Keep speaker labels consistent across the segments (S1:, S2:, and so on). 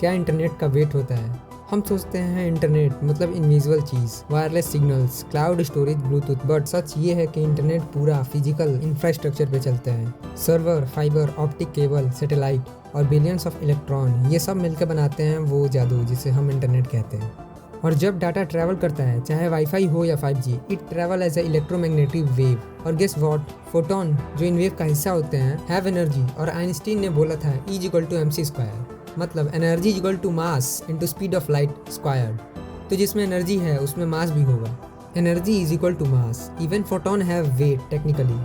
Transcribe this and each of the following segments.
S1: क्या इंटरनेट का वेट होता है? हम सोचते हैं इंटरनेट मतलब इनविजिबल चीज़, wireless signals, cloud storage, Bluetooth, but सच ये है कि इंटरनेट पूरा फिजिकल इंफ्रास्ट्रक्चर पे चलता है। Server, fibre, optic cable, satellite और बिलियंस ऑफ इलेक्ट्रॉन, ये सब मिलकर बनाते हैं वो जादू जिसे हम इंटरनेट कहते हैं। और जब डाटा ट्रैवल करता है, चाहे वाईफाई हो या 5G, it travel as a electromagnetic wave. और गेस व्हाट, फोटोन जो इन वेव का हिस्सा होते हैं हैव एनर्जी, और आइंस्टीन ने बोला था E=mc², मतलब energy equal to mass into speed of light squared. तो जिसमें एनर्जी है उसमें मास भी होगा। Energy is equal to mass, even photon have weight technically.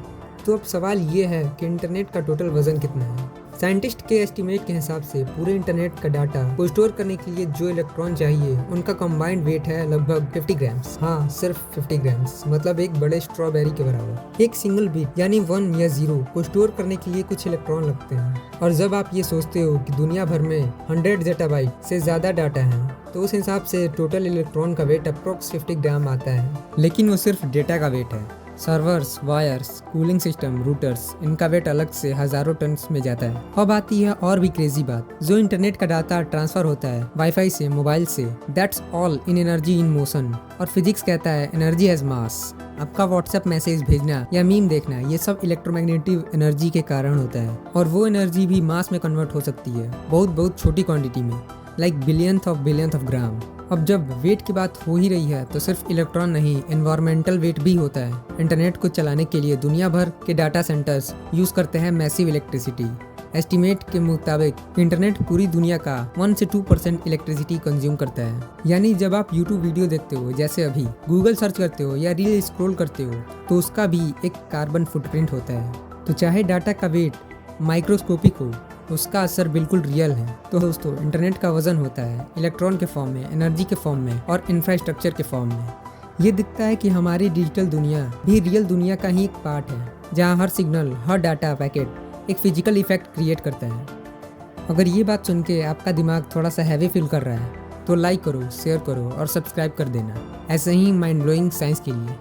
S1: तो अब सवाल ये है कि इंटरनेट का टोटल वजन कितना है? साइंटिस्ट के एस्टिमेट के हिसाब से पूरे इंटरनेट का डाटा को स्टोर करने के लिए जो इलेक्ट्रॉन चाहिए उनका कंबाइंड वेट है लगभग 50 ग्राम्स। हाँ, सिर्फ 50 ग्राम्स, मतलब एक बड़े स्ट्रॉबेरी के बराबर। एक सिंगल बिट यानी 1 या 0 को स्टोर करने के लिए कुछ इलेक्ट्रॉन लगते हैं। और जब आप ये सोचते हो कि दुनिया भर में 100 जेटाबाइट से ज़्यादा डाटा है, तो उस हिसाब से टोटल इलेक्ट्रॉन का वेट अप्रोक्स 50 ग्राम आता है। लेकिन वो सिर्फ डेटा का वेट है। Servers, wires, cooling system, routers, इनका वेट अलग से हजारों टन में जाता है। अब आती है और भी क्रेजी बात, जो इंटरनेट का डाटा ट्रांसफर होता है वाईफाई से, मोबाइल से, that's all in energy in motion. और फिजिक्स कहता है एनर्जी हैज मास। आपका व्हाट्सएप मैसेज भेजना या मीम देखना, ये सब इलेक्ट्रोमैग्नेटिक एनर्जी के कारण होता है। और वो एनर्जी भी मास में कन्वर्ट हो सकती है, बहुत बहुत छोटी क्वांटिटी में, लाइक बिलियंथ ऑफ ग्राम। अब जब वेट की बात हो ही रही है तो सिर्फ इलेक्ट्रॉन नहीं, एनवायरमेंटल वेट भी होता है। इंटरनेट को चलाने के लिए दुनिया भर के डाटा सेंटर्स यूज करते हैं मैसिव इलेक्ट्रिसिटी। एस्टिमेट के मुताबिक इंटरनेट पूरी दुनिया का 1 से 2% इलेक्ट्रिसिटी कंज्यूम करता है। यानी जब आप यूट्यूब वीडियो देखते हो, जैसे अभी गूगल सर्च करते हो या रील स्क्रॉल करते हो, तो उसका भी एक कार्बन फुटप्रिंट होता है। तो चाहे डाटा का वेट माइक्रोस्कोपिक हो, उसका असर बिल्कुल रियल है। तो दोस्तों, इंटरनेट का वजन होता है इलेक्ट्रॉन के फॉर्म में, एनर्जी के फॉर्म में और इंफ्रास्ट्रक्चर के फॉर्म में। ये दिखता है कि हमारी डिजिटल दुनिया भी रियल दुनिया का ही एक पार्ट है, जहाँ हर सिग्नल, हर डाटा पैकेट एक फिजिकल इफेक्ट क्रिएट करता है। अगर ये बात सुन के आपका दिमाग थोड़ा सा हैवी फील कर रहा है, तो लाइक करो, शेयर करो और सब्सक्राइब कर देना, ऐसे ही माइंड ब्लोइंग साइंस के लिए।